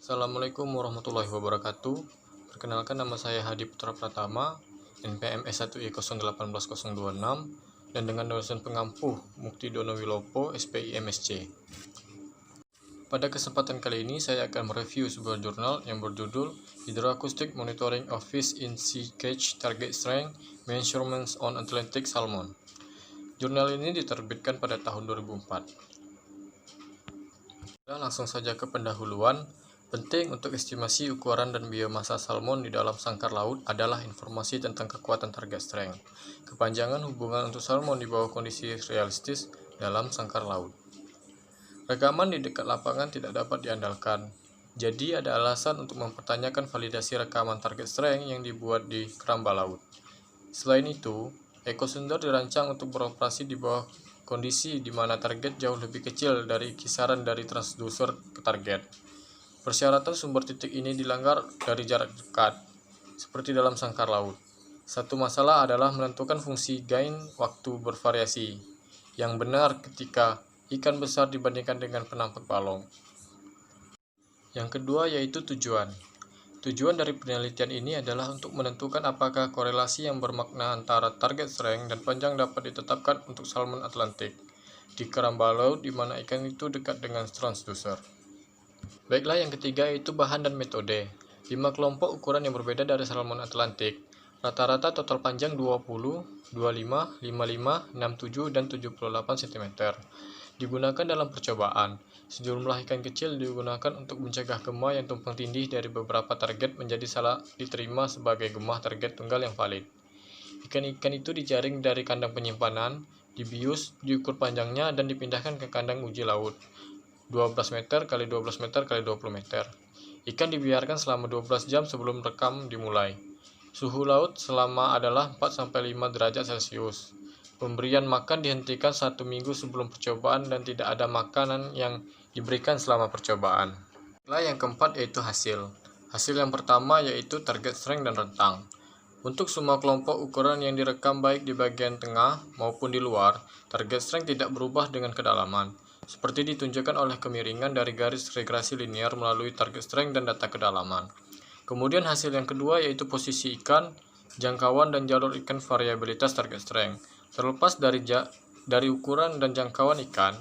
Assalamualaikum warahmatullahi wabarakatuh. Perkenalkan, nama saya Hadi Putra Pratama, NPM S1I0181026, dan dengan dosen pengampuh Mukti Dono Wilopo, SPI MSc. Pada kesempatan kali ini saya akan mereview sebuah jurnal yang berjudul Hydroacoustic Monitoring of Fish in Sea Cage Target Strength Measurements on Atlantic Salmon. Jurnal ini diterbitkan pada tahun 2004. Langsung saja ke pendahuluan. Penting untuk estimasi ukuran dan biomasa salmon di dalam sangkar laut adalah informasi tentang kekuatan target strength, kepanjangan hubungan untuk salmon di bawah kondisi realistis dalam sangkar laut. Rekaman di dekat lapangan tidak dapat diandalkan, jadi ada alasan untuk mempertanyakan validasi rekaman target strength yang dibuat di keramba laut. Selain itu, ekosonder dirancang untuk beroperasi di bawah kondisi di mana target jauh lebih kecil dari kisaran dari transducer ke target. Persyaratan sumber titik ini dilanggar dari jarak dekat, seperti dalam sangkar laut. Satu masalah adalah menentukan fungsi gain waktu bervariasi yang benar ketika ikan besar dibandingkan dengan penampak balong. Yang kedua yaitu tujuan. Tujuan dari penelitian ini adalah untuk menentukan apakah korelasi yang bermakna antara target strength dan panjang dapat ditetapkan untuk salmon Atlantik di keramba laut di mana ikan itu dekat dengan transducer. Baiklah, yang ketiga yaitu bahan dan metode. 5 kelompok ukuran yang berbeda dari salmon Atlantik. Rata-rata total panjang 20, 25, 55, 67, dan 78 cm. Digunakan dalam percobaan. Sejumlah ikan kecil digunakan untuk mencegah gemah yang tumpang tindih dari beberapa target menjadi salah diterima sebagai gemah target tunggal yang valid. Ikan-ikan itu dijaring dari kandang penyimpanan, dibius, diukur panjangnya, dan dipindahkan ke kandang uji laut. 12 meter x 12 meter x 20 meter. Ikan dibiarkan selama 12 jam sebelum rekam dimulai. Suhu laut selama adalah 4-5 derajat Celcius. Pemberian makan dihentikan 1 minggu sebelum percobaan dan tidak ada makanan yang diberikan selama percobaan. Yang keempat yaitu hasil. Hasil yang pertama yaitu target strength dan rentang. Untuk semua kelompok ukuran yang direkam baik di bagian tengah maupun di luar, target strength tidak berubah dengan kedalaman, seperti ditunjukkan oleh kemiringan dari garis regresi linear melalui target strength dan data kedalaman. Kemudian hasil yang kedua yaitu posisi ikan, jangkauan dan jalur ikan variabilitas target strength. Terlepas dari ukuran dan jangkauan ikan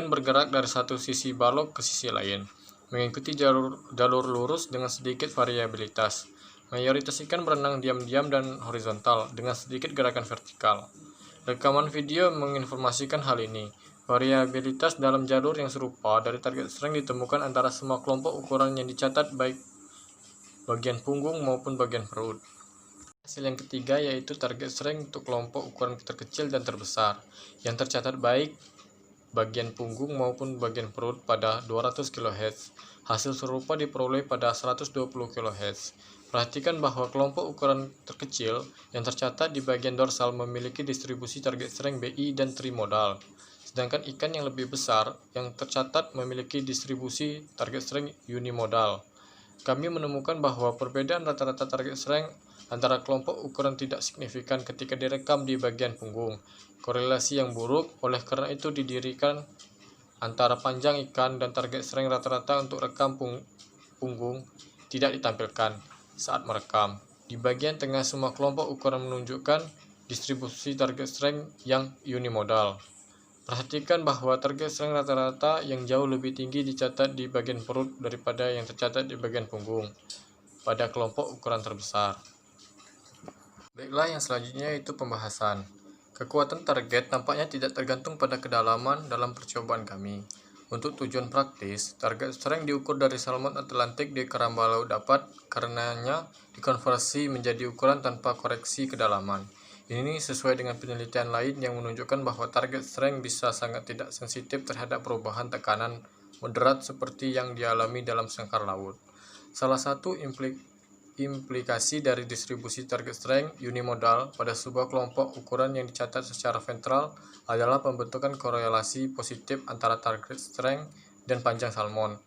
bergerak dari satu sisi balok ke sisi lain, mengikuti jalur lurus dengan sedikit variabilitas. Mayoritas ikan berenang diam-diam dan horizontal dengan sedikit gerakan vertikal. Rekaman video menginformasikan hal ini. Variabilitas dalam jalur yang serupa dari target strength ditemukan antara semua kelompok ukuran yang dicatat baik bagian punggung maupun bagian perut. Hasil yang ketiga yaitu target strength untuk kelompok ukuran terkecil dan terbesar yang tercatat baik bagian punggung maupun bagian perut pada 200 kHz. Hasil serupa diperoleh pada 120 kHz. Perhatikan bahwa kelompok ukuran terkecil yang tercatat di bagian dorsal memiliki distribusi target strength BI dan trimodal. Sedangkan ikan yang lebih besar yang tercatat memiliki distribusi target strength unimodal. Kami menemukan bahwa perbedaan rata-rata target strength antara kelompok ukuran tidak signifikan ketika direkam di bagian punggung. Korelasi yang buruk, oleh karena itu didirikan antara panjang ikan dan target strength rata-rata untuk rekam punggung tidak ditampilkan saat merekam. Di bagian tengah semua kelompok ukuran menunjukkan distribusi target strength yang unimodal. Perhatikan bahwa target strength rata-rata yang jauh lebih tinggi dicatat di bagian perut daripada yang tercatat di bagian punggung pada kelompok ukuran terbesar. Baiklah, yang selanjutnya yaitu pembahasan. Kekuatan target tampaknya tidak tergantung pada kedalaman dalam percobaan kami. Untuk tujuan praktis, target strength diukur dari salmon Atlantik di keramba laut dapat karenanya dikonversi menjadi ukuran tanpa koreksi kedalaman. Ini sesuai dengan penelitian lain yang menunjukkan bahwa target strength bisa sangat tidak sensitif terhadap perubahan tekanan moderat seperti yang dialami dalam sangkar laut. Salah satu implikasi dari distribusi target strength unimodal pada sebuah kelompok ukuran yang dicatat secara ventral adalah pembentukan korelasi positif antara target strength dan panjang salmon.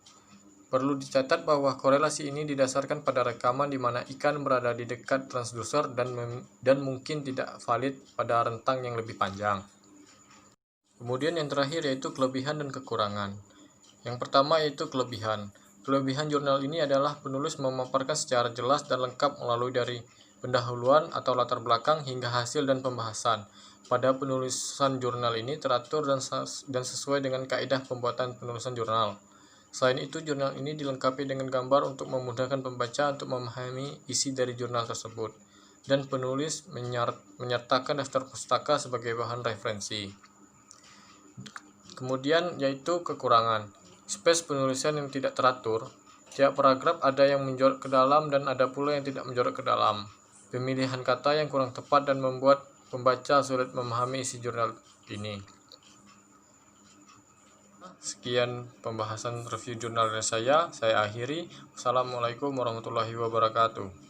Perlu dicatat bahwa korelasi ini didasarkan pada rekaman di mana ikan berada di dekat transducer dan mungkin tidak valid pada rentang yang lebih panjang. Kemudian yang terakhir yaitu kelebihan dan kekurangan. Yang pertama yaitu kelebihan. Kelebihan jurnal ini adalah penulis memaparkan secara jelas dan lengkap melalui dari pendahuluan atau latar belakang hingga hasil dan pembahasan. Pada penulisan jurnal ini teratur dan sesuai dengan kaidah pembuatan penulisan jurnal. Selain itu, jurnal ini dilengkapi dengan gambar untuk memudahkan pembaca untuk memahami isi dari jurnal tersebut. Dan penulis menyertakan daftar pustaka sebagai bahan referensi. Kemudian yaitu kekurangan. Space penulisan yang tidak teratur. Tiap paragraf ada yang menjorok ke dalam dan ada pula yang tidak menjorok ke dalam. Pemilihan kata yang kurang tepat dan membuat pembaca sulit memahami isi jurnal ini. Sekian pembahasan review jurnal dari saya akhiri. Wassalamualaikum warahmatullahi wabarakatuh.